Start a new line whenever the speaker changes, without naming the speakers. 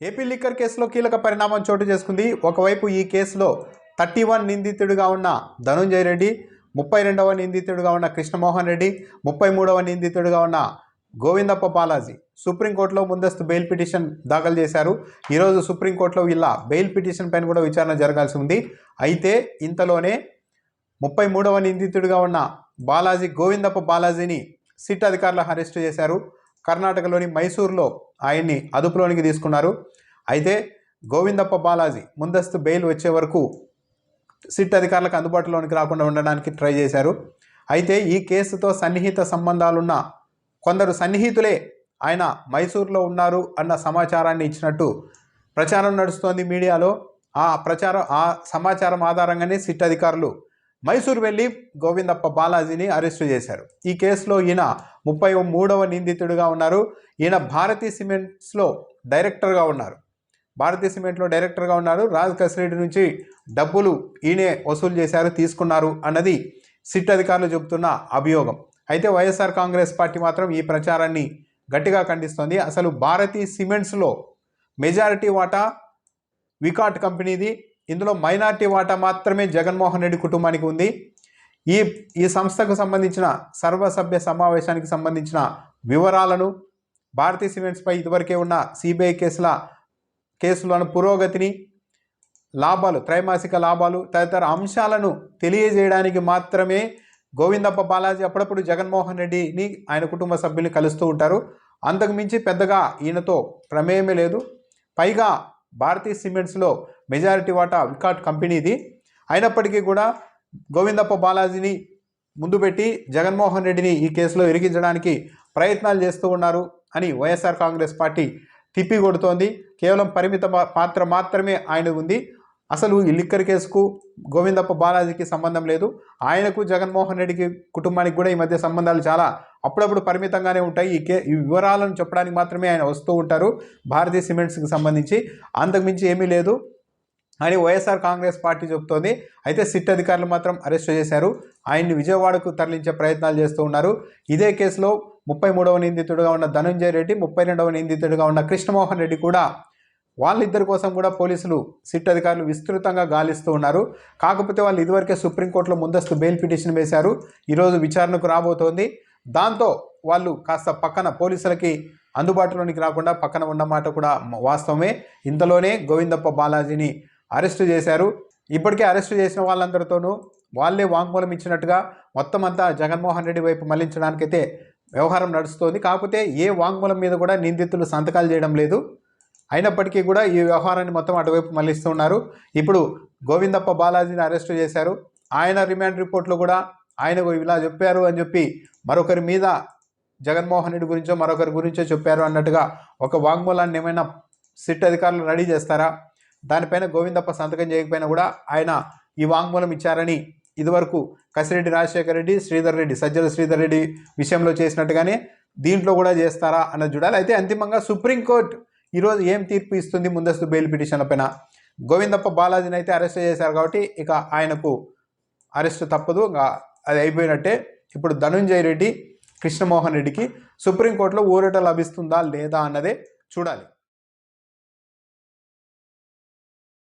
AP liquor కేసులో కీలక పరిణామం చోటు చేసుకుంది. ఒకవైపు ఈ కేసులో 31 నిందితుడిగా ఉన్న ధనుంజయ రెడ్డి, 32వ నిందితుడిగా ఉన్న కృష్ణమోహన్ రెడ్డి, 33వ నిందితుడిగా ఉన్న గోవిందప్ప బాలాజీ సుప్రీంకోర్టులో ముందస్తు బెయిల్ పిటిషన్ దాఖలు చేశారు. ఈరోజు సుప్రీంకోర్టులో వీళ్ళ బెయిల్ పిటిషన్ పైన కూడా విచారణ జరగాల్సి ఉంది. అయితే ఇంతలోనే 33వ నిందితుడిగా ఉన్న గోవిందప్ప బాలాజీని సిట్ అధికారులు అరెస్టు చేశారు. కర్ణాటకలోని మైసూరులో ఆయన్ని అదుపులోనికి తీసుకున్నారు. అయితే గోవిందప్ప బాలాజీ ముందస్తు బెయిల్ వచ్చే వరకు సిట్ అధికారులకు అందుబాటులోనికి రాకుండా ఉండడానికి ట్రై చేశారు. అయితే ఈ కేసుతో సన్నిహిత సంబంధాలున్న కొందరు సన్నిహితులే ఆయన మైసూరులో ఉన్నారు అన్న సమాచారాన్ని ఇచ్చినట్టు ప్రచారం నడుస్తోంది మీడియాలో. ఆ సమాచారం ఆధారంగానే సిట్ అధికారులు మైసూరు వెళ్ళి గోవిందప్ప బాలాజీని అరెస్టు చేశారు. ఈ కేసులో ఈయన 33వ నిందితుడిగా ఉన్నారు. ఈయన భారతీ సిమెంట్స్లో డైరెక్టర్గా ఉన్నారు. రాజ్ కసిరెడ్డి నుంచి డబ్బులు ఈయనే వసూలు చేశారు, తీసుకున్నారు అన్నది సిట్ అధికారులు చెబుతున్న అభియోగం. అయితే వైఎస్ఆర్ కాంగ్రెస్ పార్టీ మాత్రం ఈ ప్రచారాన్ని గట్టిగా ఖండిస్తోంది. అసలు భారతీ సిమెంట్స్లో మెజారిటీ వాటా వికాట్ కంపెనీది, ఇందులో మైనార్టీ వాటా మాత్రమే జగన్మోహన్ రెడ్డి కుటుంబానికి ఉంది. ఈ సంస్థకు సంబంధించిన సర్వసభ్య సమావేశానికి సంబంధించిన వివరాలను, భారతీ సిమెంట్స్పై ఇదివరకే ఉన్న సిబిఐ కేసులను పురోగతిని, లాభాలు, త్రైమాసిక లాభాలు తదితర అంశాలను తెలియజేయడానికి మాత్రమే గోవిందప్ప బాలాజీ అప్పుడప్పుడు జగన్మోహన్ రెడ్డిని ఆయన కుటుంబ సభ్యుల్ని కలుస్తూ ఉంటారు. అంతకుమించి పెద్దగా ఈయనతో ప్రమేయమే లేదు. పైగా భారతీ సిమెంట్స్లో మెజారిటీ వాటా వికాట్ కంపెనీది. అయినప్పటికీ కూడా గోవిందప్ప బాలాజీని ముందు పెట్టి జగన్మోహన్ రెడ్డిని ఈ కేసులో ఇరికించడానికి ప్రయత్నాలు చేస్తూ ఉన్నారు అని వైఎస్ఆర్ కాంగ్రెస్ పార్టీ తిప్పి కొడుతోంది. కేవలం పరిమిత పాత్ర మాత్రమే ఆయన ఉంది. అసలు ఈ లిక్కర్ కేసుకు గోవిందప్ప బాలాజీకి సంబంధం లేదు. ఆయనకు జగన్మోహన్ రెడ్డికి కుటుంబానికి కూడా ఈ మధ్య సంబంధాలు చాలా అప్పుడప్పుడు పరిమితంగానే ఉంటాయి. ఈ వివరాలను చెప్పడానికి మాత్రమే ఆయన వస్తూ ఉంటారు భారతీ సిమెంట్స్కి సంబంధించి, అంతకుమించి ఏమీ లేదు అని వైఎస్ఆర్ కాంగ్రెస్ పార్టీ చెబుతోంది. అయితే సిట్ అధికారులు మాత్రం అరెస్టు చేశారు. ఆయన్ని విజయవాడకు తరలించే ప్రయత్నాలు చేస్తూ ఉన్నారు. ఇదే కేసులో 33వ నిందితుడిగా ఉన్న ధనుంజయ రెడ్డి, 32వ నిందితుడిగా ఉన్న కృష్ణమోహన్ రెడ్డి కూడా వాళ్ళిద్దరి కోసం కూడా పోలీసులు, సిట్ అధికారులు విస్తృతంగా గాలిస్తూ ఉన్నారు. కాకపోతే వాళ్ళు ఇదివరకే సుప్రీంకోర్టులో ముందస్తు బెయిల్ పిటిషన్ వేశారు. ఈరోజు విచారణకు రాబోతోంది. దాంతో వాళ్ళు కాస్త పక్కన పోలీసులకి అందుబాటులోనికి రాకుండా పక్కన ఉన్నమాట కూడా వాస్తవమే. ఇంతలోనే గోవిందప్ప బాలాజీని అరెస్టు చేశారు. ఇప్పటికే అరెస్టు చేసిన వాళ్ళందరితోనూ వాళ్ళే వాంగ్మూలం ఇచ్చినట్టుగా మొత్తం అంతా జగన్మోహన్ రెడ్డి వైపు మళ్లించడానికైతే వ్యవహారం నడుస్తోంది. కాకపోతే ఏ వాంగ్మూలం మీద కూడా నిందితులు సంతకాలు చేయడం లేదు. అయినప్పటికీ కూడా ఈ వ్యవహారాన్ని మొత్తం అటువైపు మళ్లిస్తూ ఉన్నారు. ఇప్పుడు గోవిందప్ప బాలాజీని అరెస్టు చేశారు. ఆయన రిమాండ్ రిపోర్ట్లో కూడా ఆయన ఇలా చెప్పారు అని చెప్పి మరొకరి మీద జగన్మోహన్ రెడ్డి గురించో మరొకరి గురించో చెప్పారు అన్నట్టుగా ఒక వాంగ్మూలాన్ని ఏమైనా సిట్ అధికారులు రెడీ చేస్తారా? దానిపైన గోవిందప్ప సంతకం చేయకపోయినా కూడా ఆయన ఈ వాంగ్మూలం ఇచ్చారని ఇదివరకు కసిరెడ్డి రాజశేఖర రెడ్డి, సజ్జల శ్రీధర్ రెడ్డి విషయంలో చేసినట్టుగానే దీంట్లో కూడా చేస్తారా అన్నది చూడాలి. అయితే అంతిమంగా సుప్రీంకోర్టు ఈరోజు ఏం తీర్పు ఇస్తుంది ముందస్తు బెయిల్ పిటిషన్ల పైన? గోవిందప్ప బాలాజీని అయితే అరెస్ట్ చేశారు కాబట్టి ఇక ఆయనకు అరెస్ట్ తప్పదు, అది అయిపోయినట్టే. ఇప్పుడు ధనుంజయ రెడ్డి, కృష్ణమోహన్ రెడ్డికి సుప్రీంకోర్టులో ఊరట లభిస్తుందా లేదా అన్నదే చూడాలి.